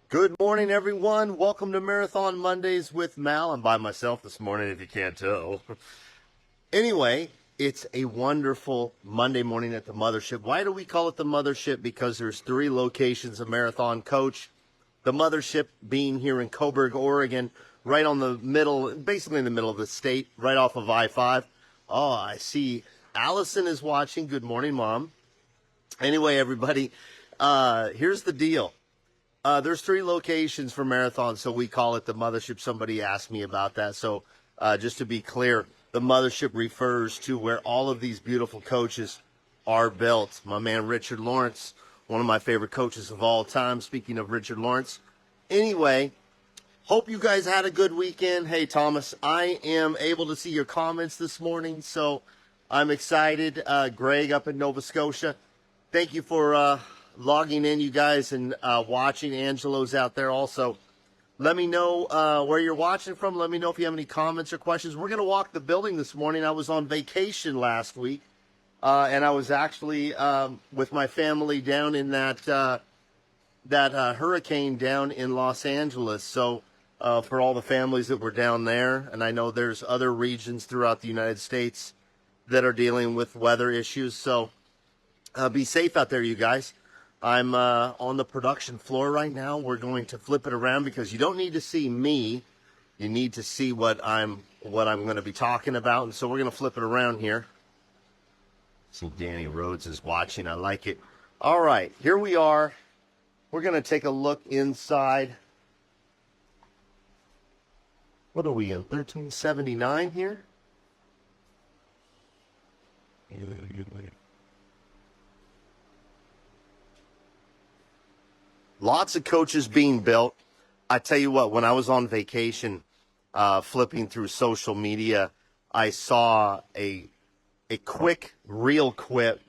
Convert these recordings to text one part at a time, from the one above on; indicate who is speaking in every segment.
Speaker 1: Good morning, everyone. Welcome to Marathon Mondays with Mal. I'm by myself this morning, if you can't tell. Anyway, it's a wonderful Monday morning at the mothership. Why do we call it the mothership? Because there's 3 locations of Marathon Coach. The mothership being here in Coburg, Oregon, right on the middle, basically in the middle of the state, right off of I-5. Oh, I see Allison is watching. Good morning, Mom. Anyway, everybody, here's the deal. There's 3 locations for Marathon, so we call it the mothership. Somebody asked me about that. So just to be clear, the mothership refers to where all of these beautiful coaches are built. My man Richard Lawrence, one of my favorite coaches of all time. Speaking of Richard Lawrence. Anyway, hope you guys had a good weekend. Hey, Thomas, I am able to see your comments this morning, so I'm excited. Greg up in Nova Scotia, thank you for logging in, you guys, and watching. Angelo's out there also. Let me know where you're watching from. Let me know if you have any comments or questions. We're going to walk the building this morning. I was on vacation last week, and I was actually with my family down in that hurricane down in Los Angeles. So for all the families that were down there, and I know there's other regions throughout the United States that are dealing with weather issues. So be safe out there, you guys. I'm on the production floor right now. We're going to flip it around because you don't need to see me. You need to see what I'm going to be talking about. And so we're going to flip it around here. See, Danny Rhodes is watching. I like it. All right, here we are. We're going to take a look inside. What are we in? 1379 here? Lots of coaches being built. I tell you what, when I was on vacation, flipping through social media, I saw a real clip,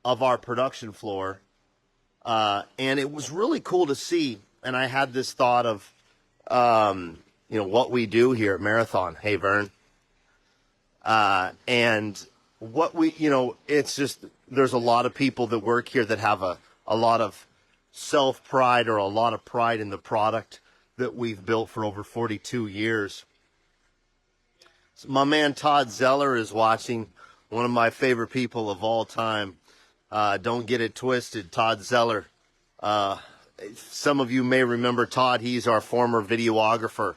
Speaker 1: of our production floor, and it was really cool to see. And I had this thought of, what we do here at Marathon. Hey, Vern. And what we, it's just, there's a lot of people that work here that have a lot of self-pride or a lot of pride in the product that we've built for over 42 years. So my man Todd Zeller is watching, one of my favorite people of all time. Don't get it twisted, Todd Zeller. Some of you may remember Todd. He's our former videographer.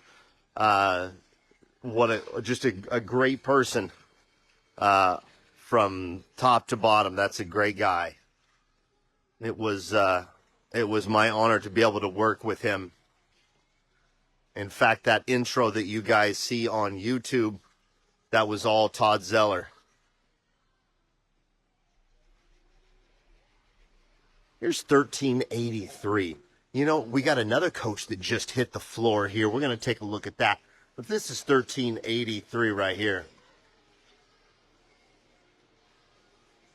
Speaker 1: Just a great person. From top to bottom, that's a great guy. It was my honor to be able to work with him. In fact, that intro that you guys see on YouTube, that was all Todd Zeller. Here's 1383. We got another coach that just hit the floor here. We're going to take a look at that. But this is 1383 right here.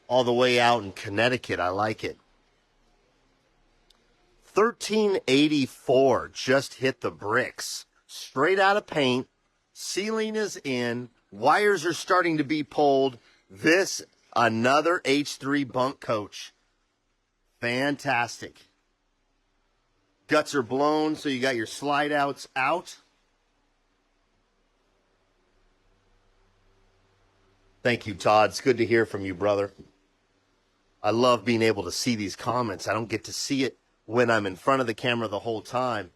Speaker 1: All the way out in Connecticut. I like it. 1384 just hit the bricks. Straight out of paint. Ceiling is in. Wires are starting to be pulled. This, another H3 bunk coach. Fantastic. Guts are blown, so you got your slide outs out. Thank you, Todd. It's good to hear from you, brother. I love being able to see these comments. I don't get to see it when I'm in front of the camera the whole time,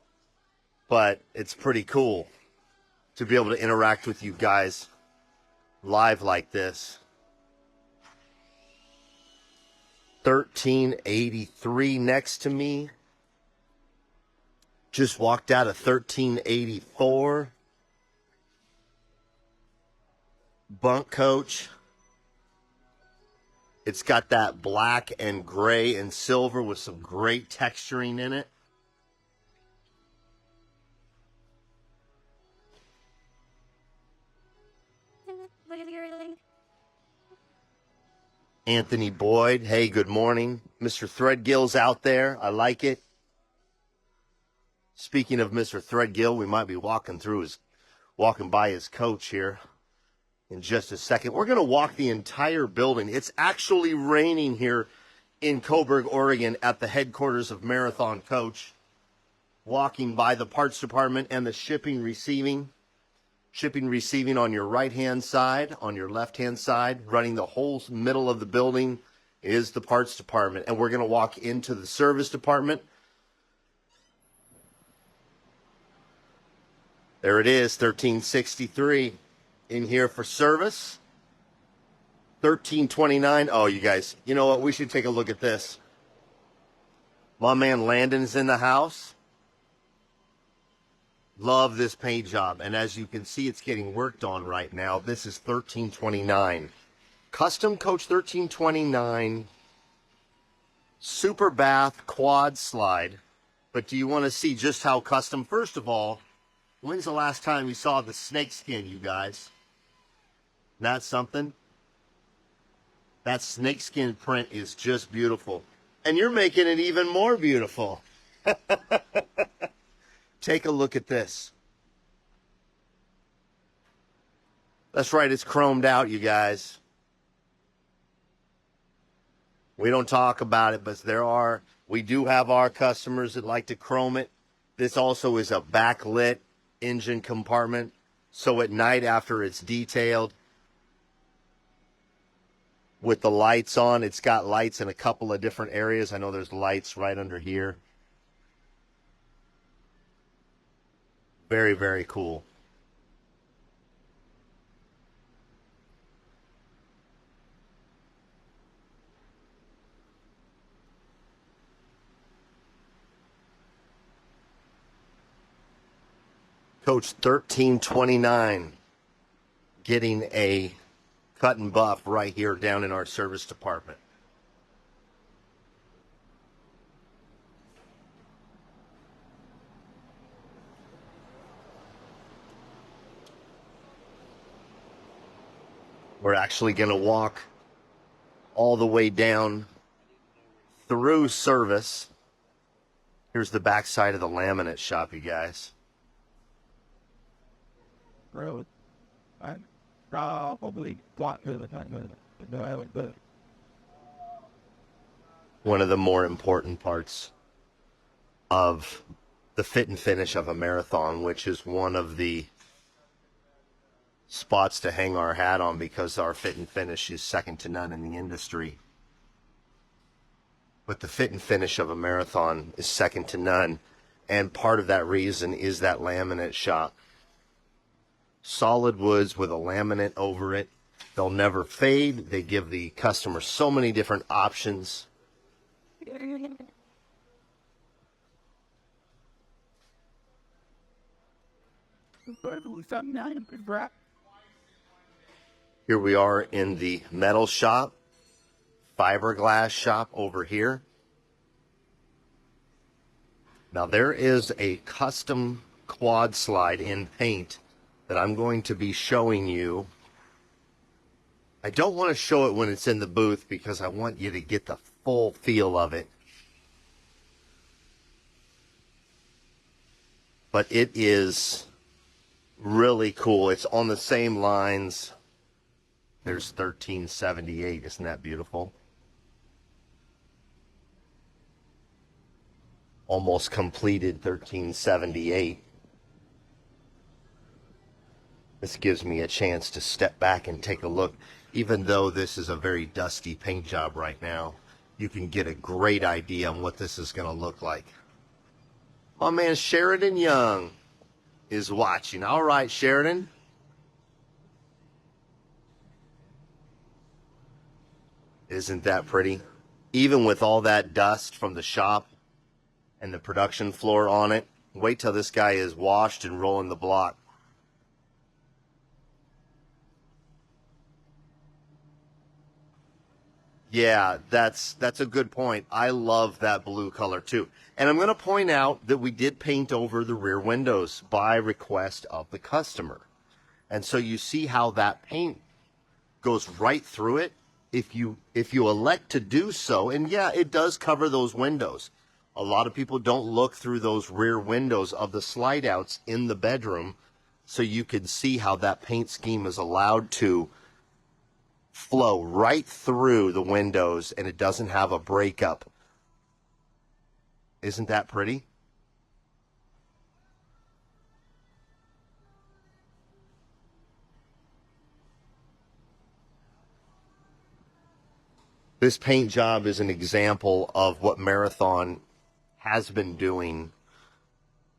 Speaker 1: but it's pretty cool to be able to interact with you guys live like this. 1383 next to me. Just walked out of 1384. Bunk coach. It's got that black and gray and silver with some great texturing in it. Anthony Boyd, hey, good morning. Mr. Threadgill's out there. I like it. Speaking of Mr. Threadgill, we might be walking by his coach here in just a second. We're going to walk the entire building. It's actually raining here in Coburg, Oregon, at the headquarters of Marathon Coach, walking by the parts department and the shipping receiving on your right-hand side, on your left-hand side, running the whole middle of the building is the parts department. And we're going to walk into the service department. There it is, 1363 in here for service. 1329. Oh, you guys, you know what? We should take a look at this. My man Landon's in the house. Love this paint job. And as you can see, it's getting worked on right now. This is 1329. Custom Coach 1329. Super bath quad slide. But do you want to see just how custom? First of all, when's the last time you saw the snake skin, you guys? That's something. That snakeskin print is just beautiful. And you're making it even more beautiful. Take a look at this. That's right, it's chromed out, you guys. We don't talk about it, but we do have our customers that like to chrome it. This also is a backlit engine compartment. So at night after it's detailed, with the lights on, it's got lights in a couple of different areas. I know there's lights right under here. Very, very cool. Coach 1329 getting a cut and buff right here down in our service department. We're actually going to walk all the way down through service. Here's the back side of the laminate shop, you guys.
Speaker 2: Road. I probably block to the time.
Speaker 1: One of the more important parts of the fit and finish of a marathon, which is one of the spots to hang our hat on because our fit and finish is second to none in the industry. But the fit and finish of a marathon is second to none, and part of that reason is that laminate shop. Solid woods with a laminate over it. They'll never fade. They give the customer so many different options. Here we are in the metal shop, fiberglass shop over here. Now there is a custom quad slide in paint that I'm going to be showing you. I don't want to show it when it's in the booth because I want you to get the full feel of it. But it is really cool. It's on the same lines. There's 1378. Isn't that beautiful? Almost completed 1378. This gives me a chance to step back and take a look. Even though this is a very dusty paint job right now, you can get a great idea on what this is going to look like. My man Sheridan Young is watching. All right, Sheridan. Isn't that pretty? Even with all that dust from the shop and the production floor on it, wait till this guy is washed and rolling the block. Yeah, that's a good point. I love that blue color too. And I'm going to point out that we did paint over the rear windows by request of the customer. And so you see how that paint goes right through it if you elect to do so. And yeah, it does cover those windows. A lot of people don't look through those rear windows of the slide outs in the bedroom, so you can see how that paint scheme is allowed to flow right through the windows, and it doesn't have a breakup. Isn't that pretty? This paint job is an example of what Marathon has been doing.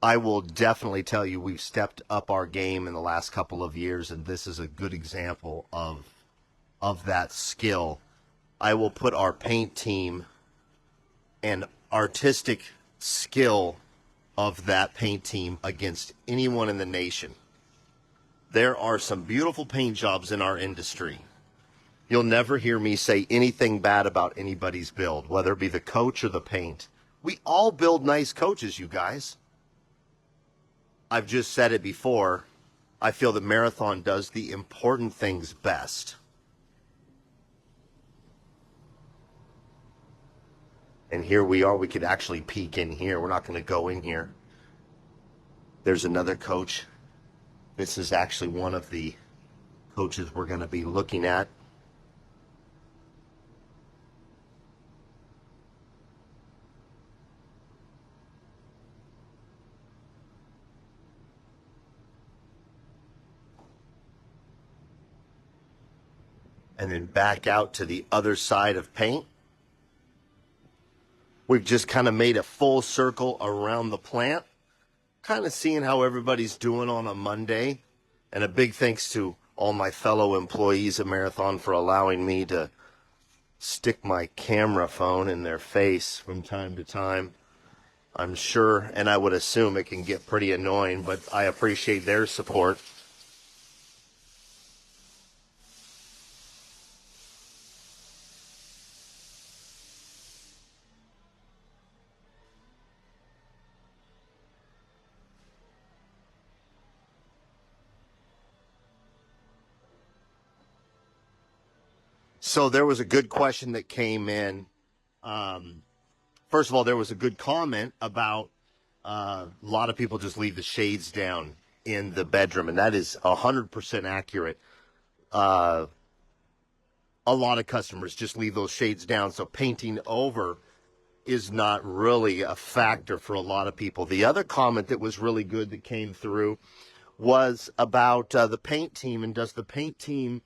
Speaker 1: I will definitely tell you we've stepped up our game in the last couple of years, and this is a good example of that skill. I will put our paint team and artistic skill of that paint team against anyone in the nation. There are some beautiful paint jobs in our industry. You'll never hear me say anything bad about anybody's build, whether it be the coach or the paint. We all build nice coaches, you guys. I've just said it before. I feel that Marathon does the important things best. And here we are. We could actually peek in here. We're not going to go in here. There's another coach. This is actually one of the coaches we're going to be looking at. And then back out to the other side of paint. We've just kind of made a full circle around the plant, kind of seeing how everybody's doing on a Monday. And a big thanks to all my fellow employees at Marathon for allowing me to stick my camera phone in their face from time to time. I'm sure, and I would assume it can get pretty annoying, but I appreciate their support. So there was a good question that came in. First of all, there was a good comment about a lot of people just leave the shades down in the bedroom, and that is 100% accurate. A lot of customers just leave those shades down, so painting over is not really a factor for a lot of people. The other comment that was really good that came through was about the paint team, and does the paint team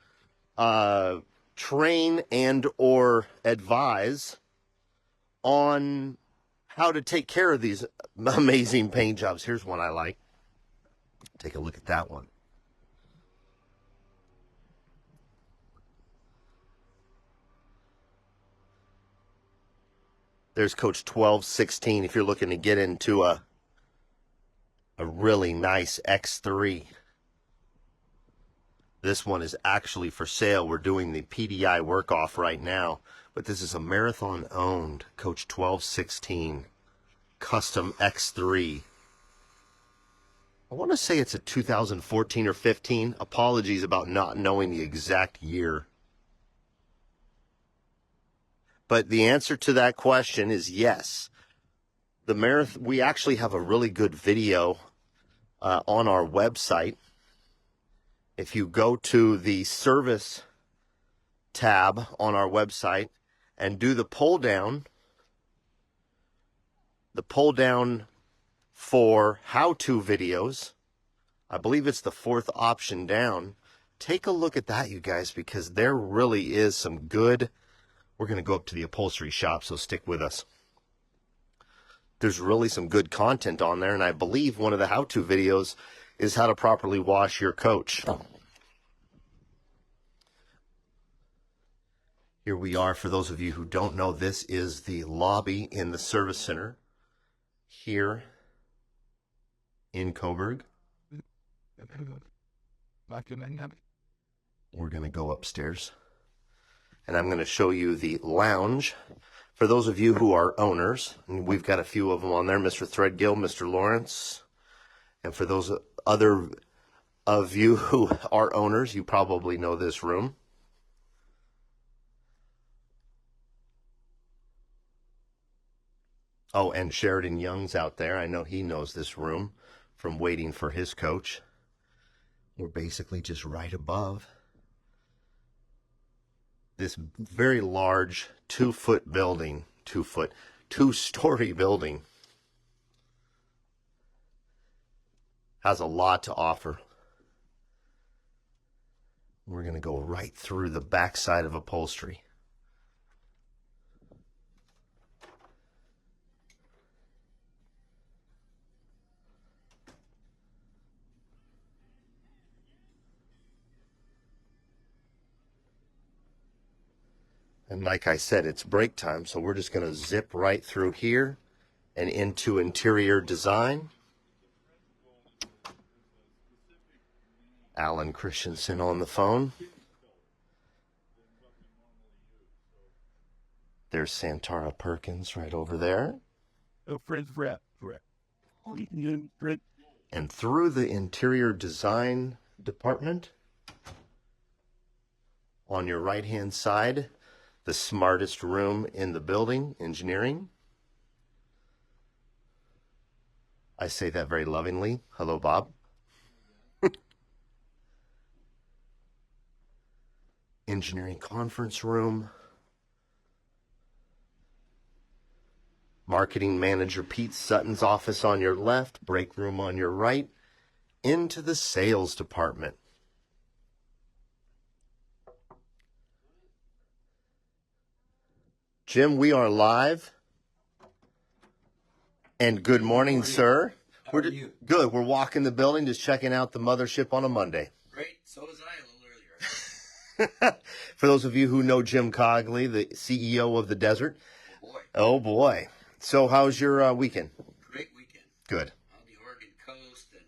Speaker 1: train and or advise on how to take care of these amazing paint jobs. Here's one I like. Take a look at that one. There's Coach 1216 if you're looking to get into a really nice X3. This one is actually for sale. We're doing the PDI work off right now, but this is a Marathon owned Coach 1216 custom X3. I want to say it's a 2014 or 15. Apologies about not knowing the exact year. But the answer to that question is yes. The Marathon, we actually have a really good video on our website. If you go to the service tab on our website and do the pull down for how-to videos, I believe it's the fourth option down. Take a look at that, you guys, because there really is some good. We're going to go up to the upholstery shop, so stick with us. There's really some good content on there, and I believe one of the how-to videos is how to properly wash your coach. Here we are. For those of you who don't know, this is the lobby in the service center here in Coburg. We're going to go upstairs, and I'm going to show you the lounge. For those of you who are owners, and we've got a few of them on there, Mr. Threadgill, Mr. Lawrence, and for those other of you who are owners, you probably know this room. Oh, and Sheridan Young's out there. I know he knows this room from waiting for his coach. We're basically just right above this very large 2-foot building, 2-story building has a lot to offer. We're going to go right through the backside of upholstery. And like I said, it's break time, so we're just going to zip right through here and into interior design. Alan Christensen on the phone. There's Santara Perkins right over there. And through the interior design department, on your right-hand side, the smartest room in the building, engineering. I say that very lovingly. Hello, Bob. Engineering conference room. Marketing manager Pete Sutton's office on your left, break room on your right, into the sales department. Jim, we are live. And good morning, sir.
Speaker 3: How are you?
Speaker 1: Good. We're walking the building, just checking out the mothership on a Monday.
Speaker 3: Great. So was I a little earlier.
Speaker 1: For those of you who know Jim Cogley, the CEO of the Desert.
Speaker 3: Oh, boy.
Speaker 1: Oh, boy. So how's your weekend?
Speaker 3: Great weekend.
Speaker 1: Good.
Speaker 3: On the Oregon coast and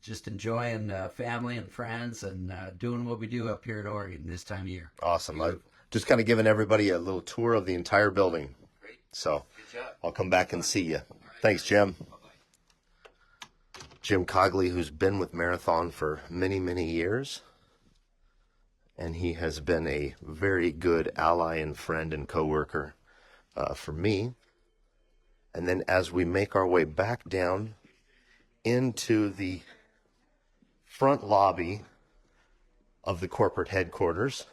Speaker 3: just enjoying family and friends and doing what we do up here in Oregon this time of year.
Speaker 1: Awesome. I've just kind of given everybody a little tour of the entire building.
Speaker 3: Great.
Speaker 1: So
Speaker 3: Good job.
Speaker 1: I'll come back and see you. Thanks, Jim.
Speaker 3: Bye-bye.
Speaker 1: Jim Cogley, who's been with Marathon for many, many years. And he has been a very good ally and friend and coworker for me. And then as we make our way back down into the front lobby of the corporate headquarters,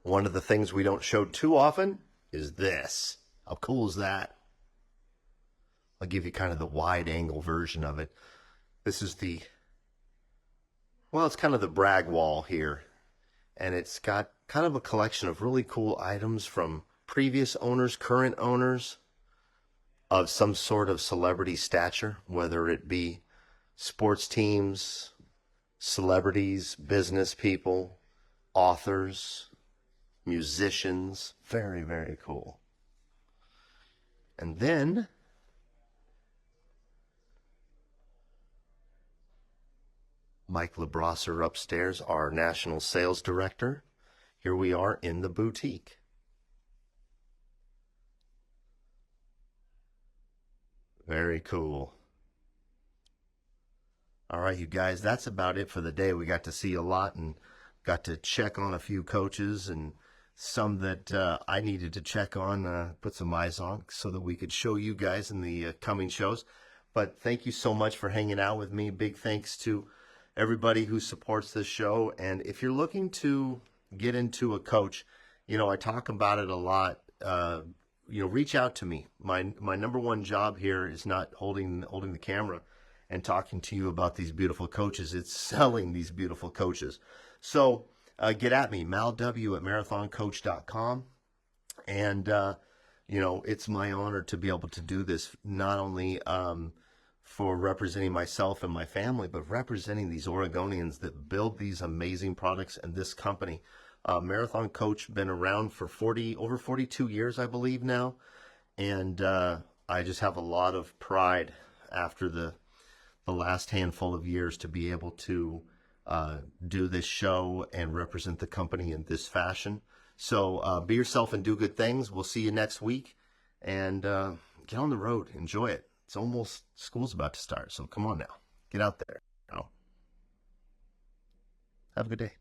Speaker 1: one of the things we don't show too often is this. How cool is that? I'll give you kind of the wide angle version of it. This is it's kind of the brag wall here. And it's got kind of a collection of really cool items from previous owners, current owners of some sort of celebrity stature, whether it be sports teams, celebrities, business people, authors, musicians. Very, very cool. And then Mike LeBrosser upstairs, our national sales director. Here we are in the boutique. Very cool. All right, you guys, that's about it for the day. We got to see a lot and got to check on a few coaches and some that I needed to check on, put some eyes on so that we could show you guys in the coming shows. But thank you so much for hanging out with me. Big thanks to everybody who supports this show. And if you're looking to get into a coach, I talk about it a lot. Reach out to me. My number one job here is not holding the camera and talking to you about these beautiful coaches. It's selling these beautiful coaches. So get at me, malw@marathoncoach.com. And, it's my honor to be able to do this, not only for representing myself and my family, but representing these Oregonians that build these amazing products and this company. Marathon Coach been around for over 42 years, I believe now. And I just have a lot of pride after the last handful of years to be able to do this show and represent the company in this fashion. So be yourself and do good things. We'll see you next week. And get on the road. Enjoy it. It's almost, school's about to start. So come on now. Get out there. Have a good day.